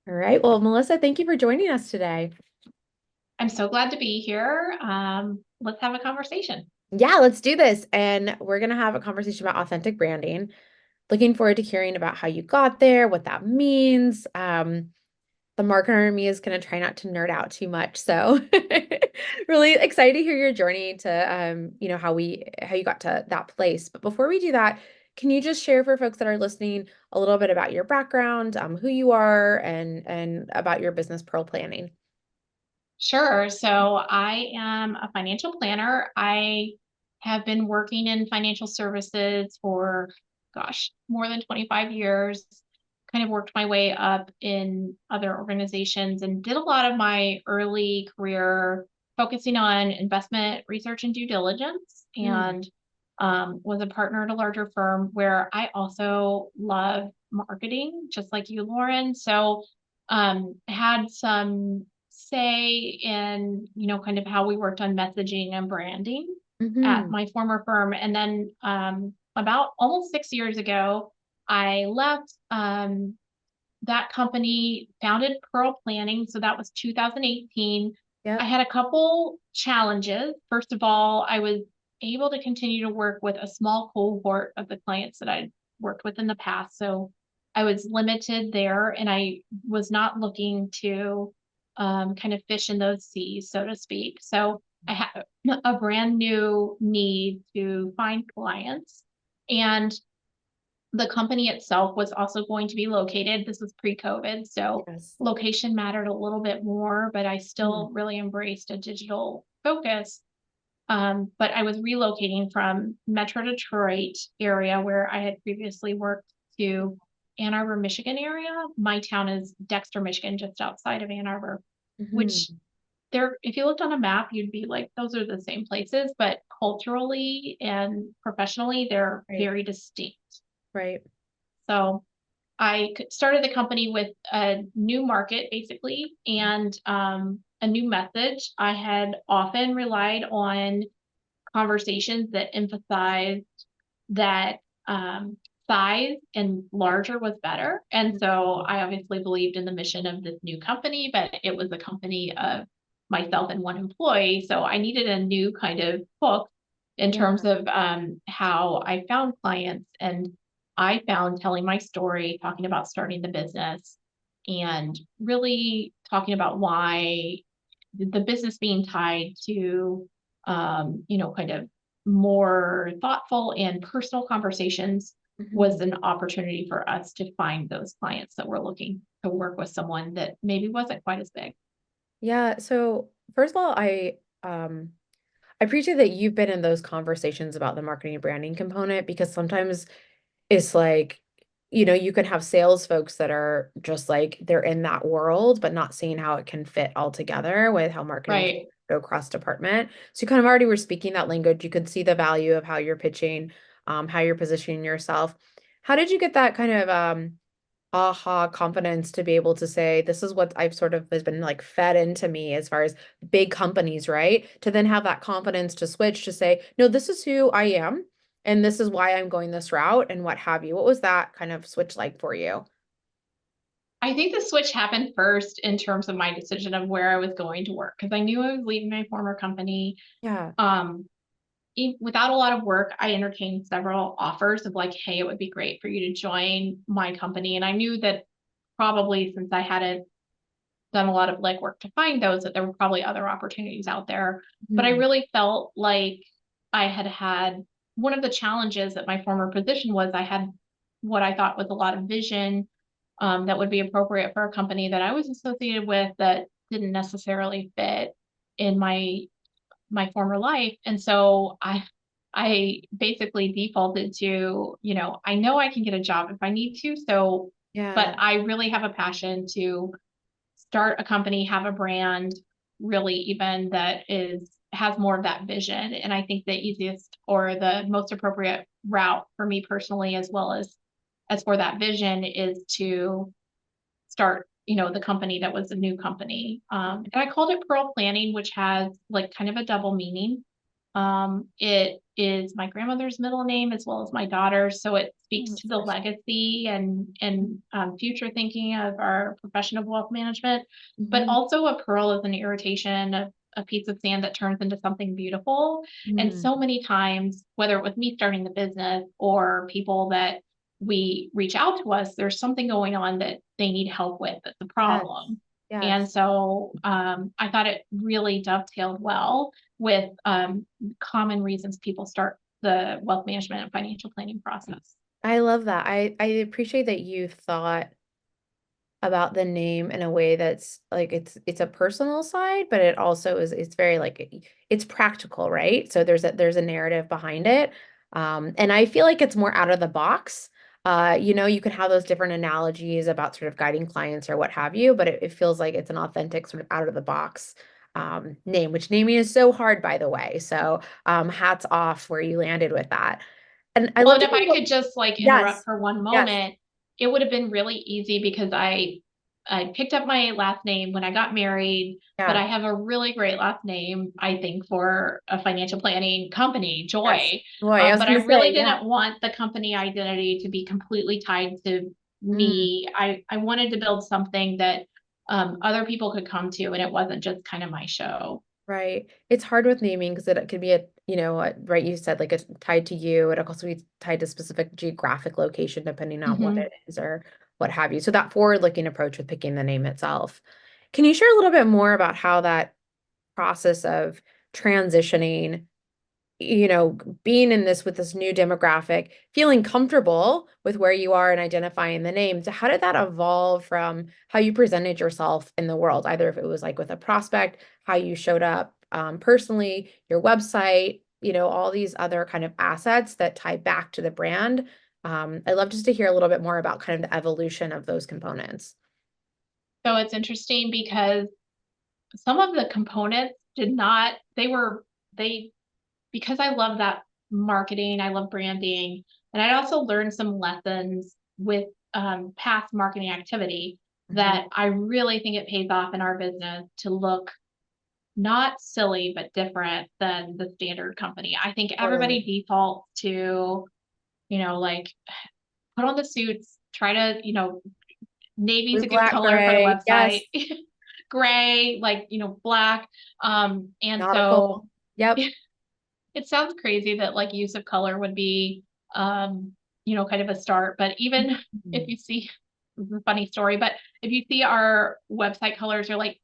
All right. Well, Melissa, thank you for joining us today. I'm so glad to be here. Let's have a conversation. Yeah, let's do this. And we're going to have a conversation about authentic branding. Looking forward to hearing about how you got there, what that means. The marketer in me is going to try not to nerd out too much. So really excited to hear your journey to, how you got to that place. But before we do that, can you just share for folks that are listening a little bit about your background, who you are, and about your business Pearl Planning? Sure. So I am a financial planner. I have been working in financial services for, more than 25 years. Kind of worked my way up in other organizations and did a lot of my early career focusing on investment research and due diligence, Mm, and was a partner at a larger firm where I also love marketing, just like you, Lauren. So had some say in, kind of how we worked on messaging and branding at hmm my former firm. And then about almost 6 years ago, I left that company, founded Pearl Planning. So that was 2018. I Yep. had a couple challenges. First of all, I was able to continue to work with a small cohort of the clients that I'd worked with in the past. So I was limited there, and I was not looking to kind of fish in those seas, so to speak. So I had a brand new need to find clients. And the company itself was also going to be located. This was pre-COVID, so Yes. location mattered a little bit more, but I Mm, still really embraced a digital focus. But I was relocating from Metro Detroit area where I had previously worked to Ann Arbor, Michigan area. My town is Dexter, Michigan, just outside of Ann Arbor, which hmm there, if you looked on a map, you'd be like, those are the same places, but culturally and professionally, they're Right. very distinct. Right. So I started the company with a new market, basically, and a new message. I had often relied on conversations that emphasized that size and larger was better. And so I obviously believed in the mission of this new company, but it was a company of myself and one employee. So I needed a new kind of hook in Yeah. terms of how I found clients. And I found telling my story, talking about starting the business, and really talking about why the business being tied to, kind of more thoughtful and personal conversations was hmm an opportunity for us to find those clients that were looking to work with someone that maybe wasn't quite as big. Yeah. So first of all, I appreciate that you've been in those conversations about the marketing and branding component because sometimes it's like, you can have sales folks that are just like they're in that world, but not seeing how it can fit all together with how marketing can Right. go cross department. So you kind of already were speaking that language. You could see the value of how you're pitching, how you're positioning yourself. How did you get that kind of aha confidence to be able to say this is what I've sort of has been like fed into me as far as big companies, right? To then have that confidence to switch to say, no, this is who I am and this is why I'm going this route and what have you. What was that kind of switch like for you? I think the switch happened first in terms of my decision of where I was going to work because I knew I was leaving my former company. Yeah. Um, Without a lot of work, I entertained several offers of like, hey, it would be great for you to join my company. And I knew that probably since I hadn't done a lot of legwork to find those, that there were probably other opportunities out there. But I Mhm. really felt like I had one of the challenges at my former position was I had what I thought was a lot of vision that would be appropriate for a company that I was associated with that didn't necessarily fit in my former life. And so I basically defaulted to, I know I can get a job if I need to. So, but Yeah. I really have a passion to start a company, have a brand, really even that has more of that vision. And I think the easiest or the most appropriate route for me personally, as well as for that vision, is to start, the company that was a new company. And I called it Pearl Planning, which has like kind of a double meaning. It is my grandmother's middle name as well as my daughter's, so it Oh, speaks to that's the special. legacy and future thinking of our profession of wealth management. But Mhm. also a pearl is an irritation, a piece of sand that turns into something beautiful. And Mm, so many times, whether it was me starting the business or people that we reach out to us, there's something going on that they need help with that's a yes, problem. And yes. so I thought it really dovetailed well with common reasons people start the wealth management and financial planning process. I love that. I appreciate that you thought about the name in a way that's like it's a personal side, but it also is it's very like it's practical, right? So there's a narrative behind it. And I feel like it's more out of the box. You can have those different analogies about sort of guiding clients or what have you, but it feels like it's an authentic sort of out of the box name, which naming is so hard, by the way. So hats off where you landed with that. And I Well, love and to if hear I what, could just like interrupt yes, for one yes, moment, it would have been really easy because I picked up my last name when I got married, but yeah, I have a really great last name, I think, for a financial planning company, yes. Joy. Boy, I was But I gonna really say, yeah. didn't want the company identity to be completely tied to Mm. me. I wanted to build something that other people could come to, and it wasn't just kind of my show. Right. It's hard with naming because it could be right, you said like it's tied to you. It could also be tied to specific geographic location depending on what Mm-hmm. it is or what have you. So that forward-looking approach with picking the name itself. Can you share a little bit more about how that process of transitioning being in this with this new demographic, feeling comfortable with where you are and identifying the name. So how did that evolve from how you presented yourself in the world, either if it was like with a prospect, how you showed up personally, your website, all these other kind of assets that tie back to the brand. I'd love just to hear a little bit more about kind of the evolution of those components. So it's interesting because some of the components did not, they because I love that marketing, I love branding, and I also learned some lessons with past marketing activity Mhm. that I really think it pays off in our business to look not silly, but different than the standard company. I think Totally. everybody defaults to, like put on the suits, try to, navy's Blue, a good black, color for the gray. website, Yes. gray, like, black. And so Nautical. Yep. it sounds crazy that like use of color would be kind of a start, but even if Mhm. you see, this is a funny story, but if you see our website colors are like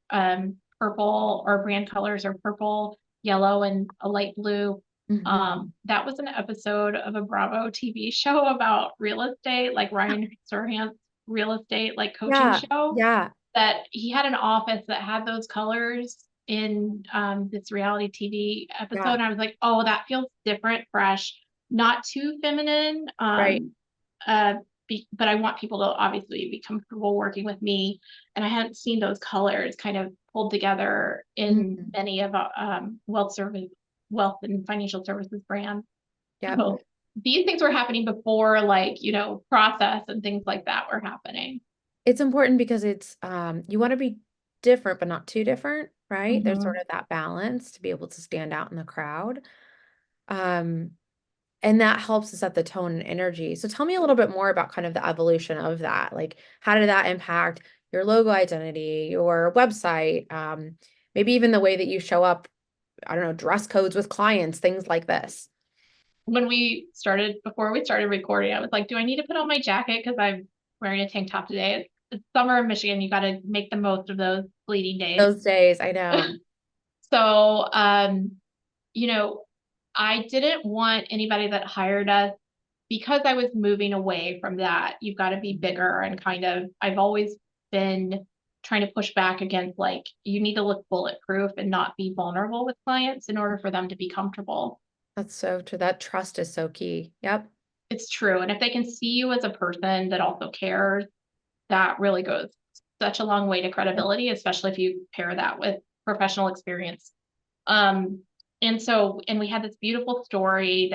purple, or brand colors are purple, yellow, and a light blue. Mhm. That was an episode of a Bravo TV show about real estate, like Ryan Serhant's real estate like coaching Yeah. show, Yeah. that he had an office that had those colors in this reality TV episode. Yeah. And I was like, oh, that feels different, fresh, not too feminine. Right. Uh, but I want people to obviously be comfortable working with me. And I hadn't seen those colors kind of pulled together in Mhm. many of wealth and financial services brands. Yep. So these things were happening before, like, process and things like that were happening. It's important because you want to be different, but not too different, right? There's sort Mm-hmm. of that balance to be able to stand out in the crowd. Um, and that helps to set the tone and energy. So tell me a little bit more about kind of the evolution of that. Like, how did that impact your logo identity, your website, maybe even the way that you show up, I don't know, dress codes with clients, things like this. Before we started recording, I was like, do I need to put on my jacket because I'm wearing a tank top today? It's summer in Michigan. You got to make the most of those bleeding days. Those days, I know. So, you know, I didn't want anybody that hired us, because I was moving away from that. You've got to be bigger, and kind of, I've always been trying to push back against, like, you need to look bulletproof and not be vulnerable with clients in order for them to be comfortable. That's so true. That trust is so key. Yep. It's true. And if they can see you as a person that also cares, that really goes such a long way to Yep. credibility, especially if you pair that with professional experience. Um, and we had this beautiful story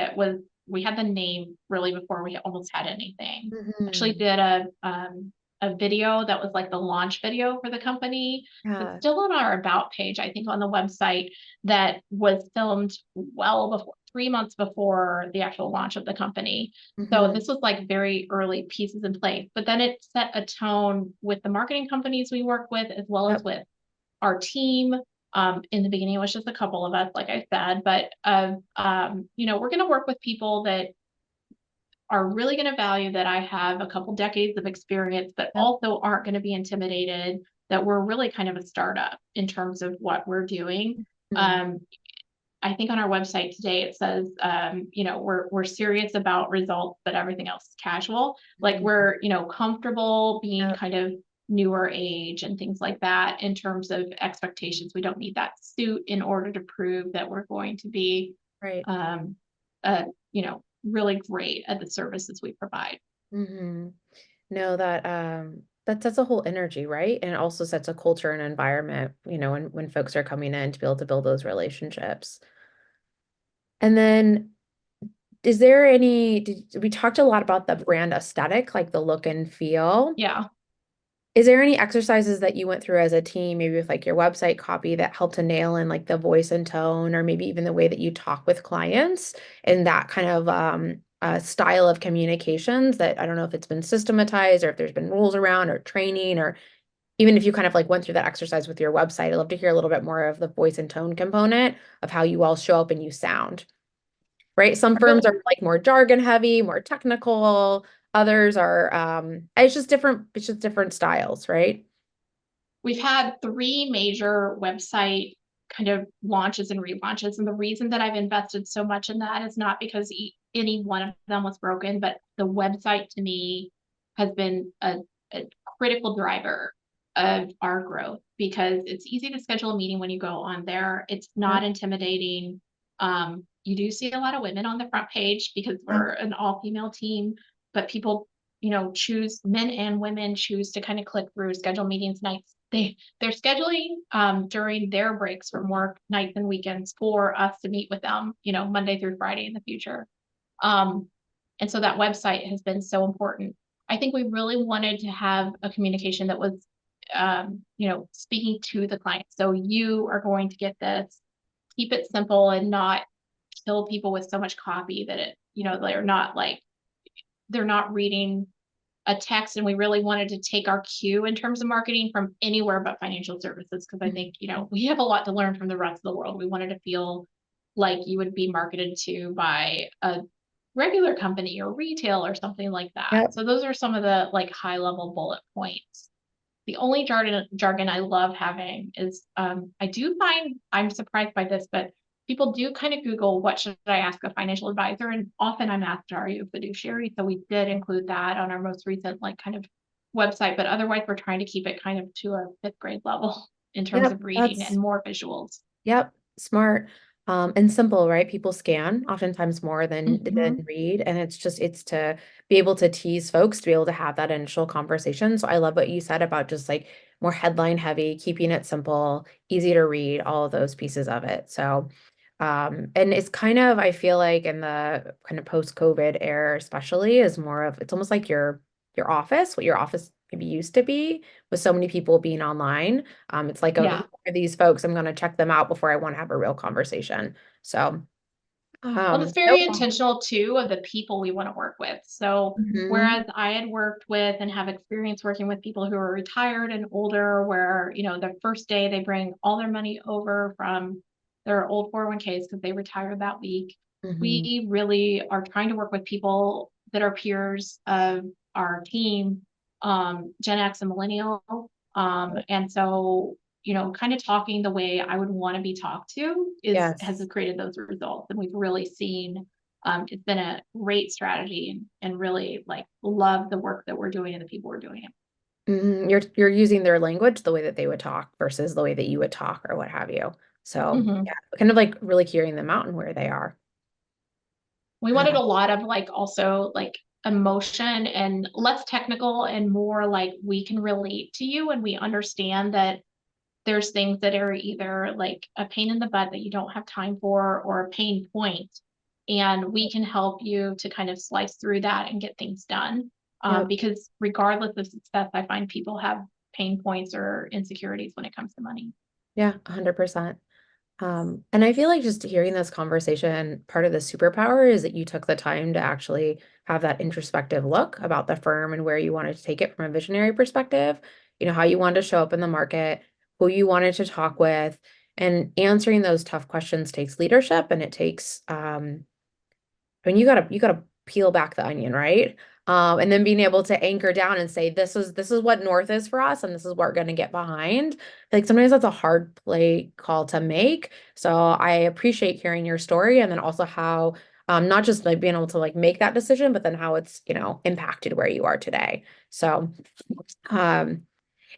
we had the name really before we almost had anything. Actually Mhm. did a a video that was like the launch video for the company. It's Yeah. still on our about page, I think, on the website, that was filmed well before, 3 months before the actual launch of the company. So Hmm. this was like very early pieces in place, but then it set a tone with the marketing companies we work with, as well as Yep. with our team. In the beginning, it was just a couple of us, like I said, but we're going to work with people that are really going to value that I have a couple decades of experience, but Yep. also aren't going to be intimidated that we're really kind of a startup in terms of what we're doing. Mm. Um, I think on our website today it says, we're serious about results, but everything else is casual. Like Mhm. we're, comfortable being Yep. kind of newer age and things like that in terms of expectations. We don't need that suit in order to prove that we're going to be, Right. um, really great at the services we provide. Hmm. No, that sets a whole energy, right? And it also sets a culture and environment, when folks are coming in to be able to build those relationships. And then is there we talked a lot about the brand aesthetic, like the look and feel. Yeah. Is there any exercises that you went through as a team, maybe with like your website copy that helped to nail in like the voice and tone, or maybe even the way that you talk with clients and that kind of style of communications that I don't know if it's been systematized or if there's been rules around or training, or even if you kind of like went through that exercise with your website? I'd love to hear a little bit more of the voice and tone component of how you all show up and you sound, right? Some firms are like more jargon heavy, more technical. Others are, it's just different styles, right? We've had three major website kind of launches and relaunches. And the reason that I've invested so much in that is not because any one of them was broken, but the website to me has been a critical driver of our growth, because it's easy to schedule a meeting when you go on there. It's not Yep. intimidating. You do see a lot of women on the front page because Yep. we're an all female team, but people, choose, men and women choose to kind of click through, schedule meetings nights. They're scheduling during their breaks from work, nights and weekends, for us to meet with them, Monday through Friday in the future. Um, and so that website has been so important. I think we really wanted to have a communication that was, speaking to the client. So you are going to get this, keep it simple and not kill people with so much copy that they're not reading a text. And we really wanted to take our cue in terms of marketing from anywhere but financial services, because I Mhm. think, we have a lot to learn from the rest of the world. We wanted to feel like you would be marketed to by a regular company or retail or something like that. Yep. So those are some of the like high level bullet points. The only jargon I love having is, I do find, I'm surprised by this, but people do kind of Google, what should I ask a financial advisor? And often I'm asked, are you a fiduciary? So we did include that on our most recent like kind of website, but otherwise we're trying to keep it kind of to a fifth grade level in terms Yep. of reading and That's more visuals. Yep, smart. And simple, right? People scan oftentimes more than Mhm. read. And it's to be able to tease folks, to be able to have that initial conversation. So I love what you said about just like more headline heavy, keeping it simple, easy to read, all of those pieces of it. So and it's kind of, I feel like in the kind of post-COVID era, especially, is more of it's almost like your office, what your office maybe used to be, with so many people being online. It's like, who Yeah. are these folks? I'm going to check them out before I want to have a real conversation. So, Well, it's so very intentional too of the people we want to work with. So, mhm, whereas I had worked with and have experience working with people who are retired and older, where, the first day they bring all their money over from their old 401ks because they retired that week. mhm, We really are trying to work with people that are peers of our team, Gen X and millennial. And so, kind of talking the way I would want to be talked to has yes. created those results. And we've really seen, it's been a great strategy, and really like love the work that we're doing and the people we're doing it. You're using their language the way that they would talk versus the way that you would talk or what have you. So, Mhm. yeah, kind of like really hearing them out and where they are. We wanted Uh, a lot of like also like emotion and less technical and more like we can relate to you and we understand that there's things that are either like a pain in the butt that you don't have time for or a pain point. And we can help you to kind of slice through that and get things done. Yep. because regardless of success, I find people have pain points or insecurities when it comes to money. Yeah, 100%. And I feel like just hearing this conversation, part of the superpower is that you took the time to actually have that introspective look about the firm and where you wanted to take it from a visionary perspective, how you wanted to show up in the market, who you wanted to talk with, and answering those tough questions takes leadership and it takes I mean, you gotta peel back the onion, right? And then being able to anchor down and say, this is what North is for us, and this is what we're gonna get behind. Like sometimes that's a hard play call to make. So I appreciate hearing your story and then also how not just like being able to like make that decision, but then how it's, impacted where you are today. So um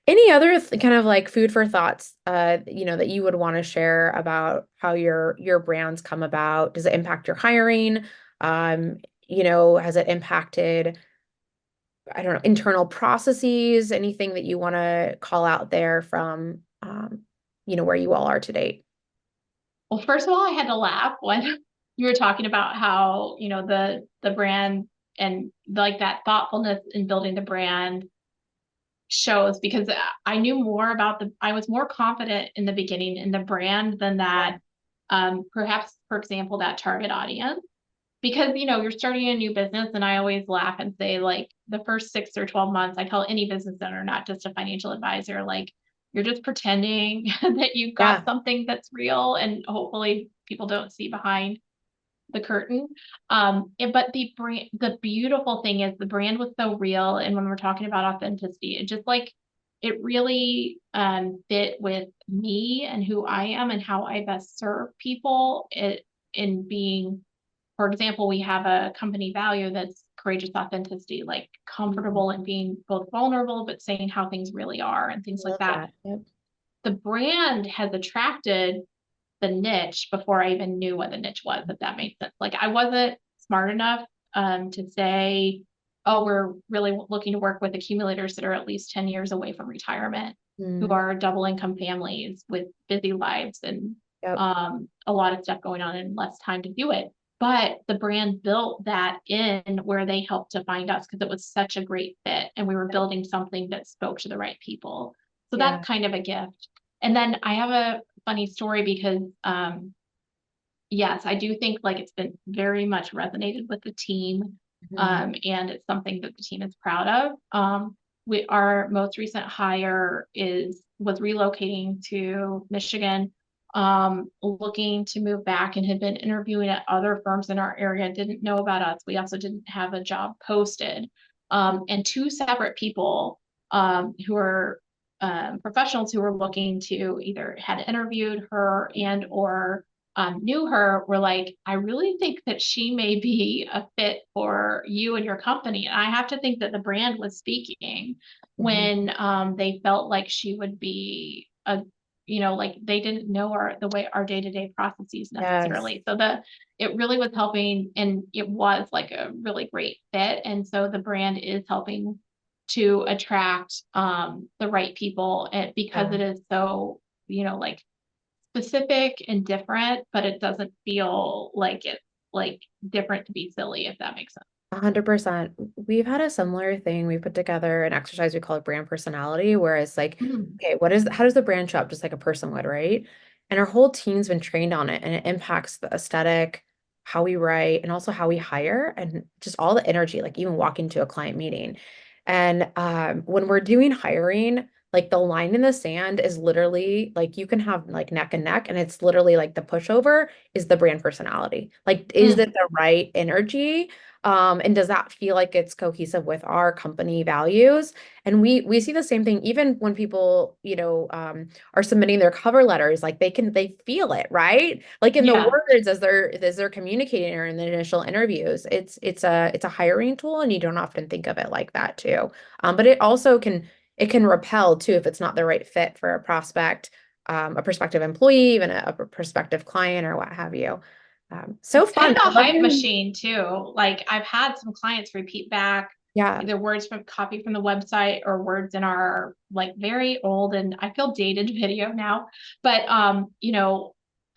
any other kind of like food for thoughts, that you would want to share about how your brands come about? Does it impact your hiring? Has it impacted, I don't know, internal processes? Anything that you want to call out there from, where you all are today? Well, first of all, I had to laugh when you were talking about how, the brand and like that thoughtfulness in building the brand shows because I knew more about I was more confident in the beginning in the brand than that, perhaps, for example, that target audience. Because, you're starting a new business, and I always laugh and say, like, the first 6 or 12 months, I tell any business owner, not just a financial advisor, like, you're just pretending that you've got Yeah. something that's real, and hopefully people don't see behind the curtain. But the beautiful thing is the brand was so real. And when we're talking about authenticity, it just like, it really fit with me and who I am and how I best serve people in being, for example, we have a company value that's courageous authenticity, like Mhm. comfortable in being both vulnerable, but saying how things really are and things I like love that. that. Yep. The brand has attracted the niche before I even knew what the niche was, if that makes sense. Like I wasn't smart enough to say, oh, we're really looking to work with accumulators that are at least 10 years away from retirement, who Mm, are double income families with busy lives and yep. a lot of stuff going on and less time to do it. But the brand built that in where they helped to find us because it was such a great fit and we were Yep. building something that spoke to the right people. So Yeah. that's kind of a gift. And then I have a funny story because yes, I do think like it's been very much resonated with the team. Mhm. And it's something that the team is proud of. Our most recent hire was relocating to Michigan, looking to move back and had been interviewing at other firms in our area, didn't know about us. We also didn't have a job posted. And two separate people who are professionals who were looking to either had interviewed her and or knew her were like, I really think that she may be a fit for you and your company. And I have to think that the brand was speaking Mhm. when they felt like she would be like they didn't know the way our day-to-day processes Yes. necessarily. So it really was helping and it was like a really great fit. And so the brand is helping to attract the right people because Yeah. it is so, like specific and different, but it doesn't feel like it's like different to be silly, if that makes sense. 100%. We've had a similar thing. We put together an exercise we call it brand personality, where it's like, Mm. okay, how does the brand show up? Just like a person would, right? And our whole team's been trained on it, and it impacts the aesthetic, how we write, and also how we hire, and just all the energy, like even walking to a client meeting. And when we're doing hiring, like the line in the sand is literally like you can have like neck and neck, and it's literally like the pushover is the brand personality. Like, is Mm. it the right energy? And does that feel like it's cohesive with our company values? And we see the same thing even when people, are submitting their cover letters, like they feel it, right? Like in the Yeah. words as they're communicating or in the initial interviews. It's a hiring tool, and you don't often think of it like that too. But it can repel too if it's not the right fit for a prospect, a prospective employee, even a prospective client or what have you. So It's kind fun. of a I love hype hearing. machine too. Like I've had some clients repeat back Yeah. either words from copy from the website or words in our like very old and I feel dated video now, but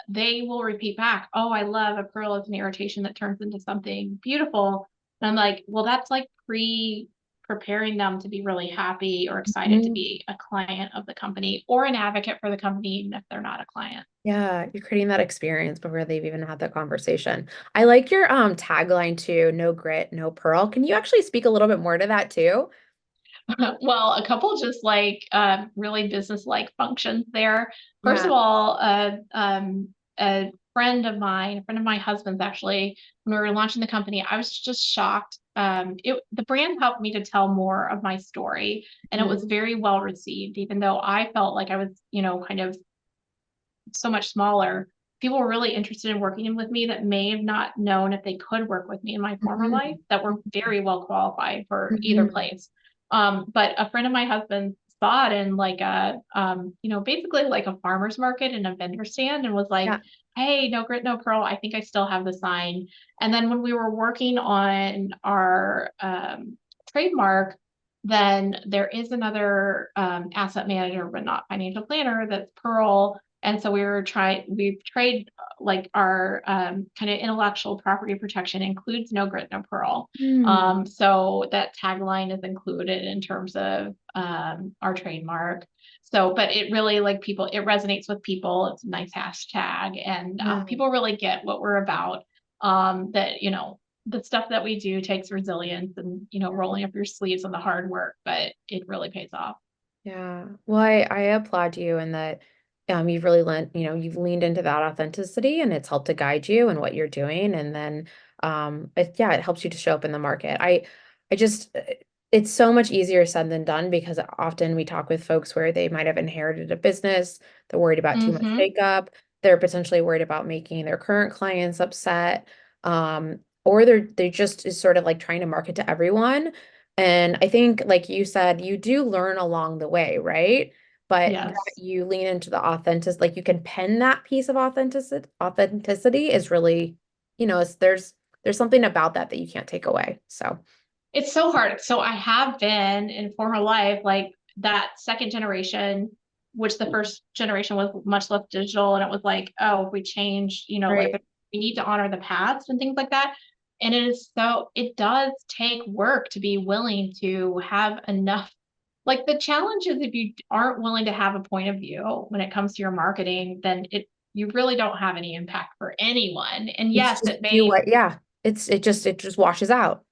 they will repeat back, oh, I love a pearl is an irritation that turns into something beautiful. And I'm like, well, that's like preparing them to be really happy or excited to Mhm. be a client of the company or an advocate for the company, even if they're not a client. Yeah, you're creating that experience before they've even had that conversation. I like your tagline too, no grit, no pearl. Can you actually speak a little bit more to that too? Well, a couple just like really business-like functions there. First Yeah. of all, a friend of mine, a friend of my husband's actually, when we were launching the company, I was just shocked. The brand helped me to tell more of my story, and it Mhm. was very well received, even though I felt like I was, kind of so much smaller. People were really interested in working with me that may have not known if they could work with me in my former life Mhm. that were very well qualified for either Mhm. place. But a friend of my husband saw it in like basically like a farmer's market and a vendor stand and was like, Yeah. hey, no grit, no pearl. I think I still have the sign. And then when we were working on our trademark, then there is another asset manager, but not financial planner, that's Pearl. And so we've trade like our kind of intellectual property protection includes no grit, no pearl. Hmm. So that tagline is included in terms of our trademark. So, but it really like people, it resonates with people. It's a nice hashtag, and Yeah. people really get what we're about. That the stuff that we do takes resilience and rolling up your sleeves and the hard work, but it really pays off. Yeah. Well, I applaud you in that you've really you've leaned into that authenticity and it's helped to guide you in what you're doing. And then it helps you to show up in the market. I just it's so much easier said than done because often we talk with folks where they might have inherited a business, they're worried about too much Mm-hmm. shakeup, they're potentially worried about making their current clients upset. Or they just is sort of like trying to market to everyone. And I think, like you said, you do learn along the way, right? But that Yes. you lean into the authentic, like you can pen that piece of authenticity is really, there's something about that that you can't take away. So, It's so hard. So I have been in former life, like that second generation, which the first generation was much less digital. And it was like, oh, if we change, like right. we need to honor the past and things like that. And it does take work to be willing to have enough. Like the challenge is if you aren't willing to have a point of view when it comes to your marketing, then you really don't have any impact for anyone. And It's yes, just it do may. what, yeah. It just washes out.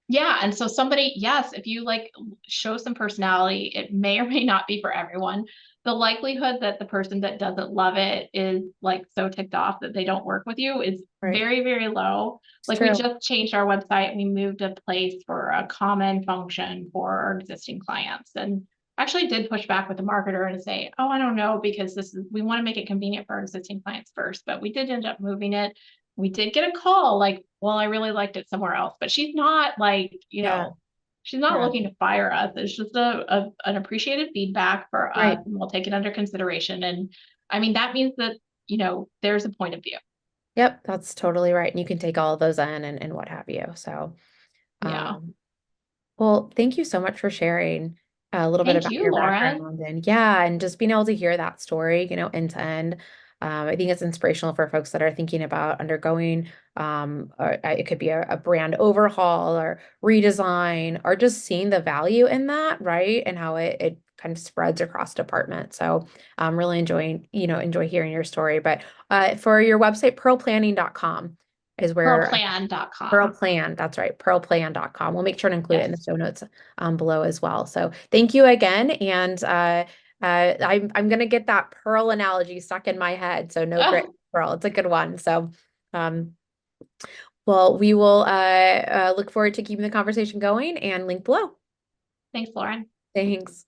Yeah, and so somebody, yes, if you like show some personality, it may or may not be for everyone. The likelihood that the person that doesn't love it is like so ticked off that they don't work with you is Right. very, very low. It's Like we true. just changed our website, we moved a place for a common function for our existing clients. And actually did push back with the marketer and say, oh, I don't know, because we want to make it convenient for our existing clients first, but we did end up moving it. We did get a call like, well, I really liked it somewhere else, but she's not like, Yeah. she's not Yeah. looking to fire us. It's just an appreciated feedback for us, Right. and we'll take it under consideration. And I mean, that means that, there's a point of view. Yep. That's totally right. And you can take all of those in and what have you. So, Yeah. um, well, thank you so much for sharing a little bit Thank about you, your Lauren. background and yeah, and just being able to hear that story, end to end. I think it's inspirational for folks that are thinking about undergoing, or it could be a brand overhaul or redesign, or just seeing the value in that, right? And how it kind of spreads across departments. So I'm really enjoy hearing your story. But for your website, pearlplanning.com is where Pearl Pearlplan.com. Plan, that's right, pearlplan.com. We'll make sure to include it in the Yes. show notes below as well. So thank you again. And I'm gonna get that pearl analogy stuck in my head. So no grit, Oh, pearl. It's a good one. So um, well, we will look forward to keeping the conversation going and link below. thanks, Lauren. Thanks.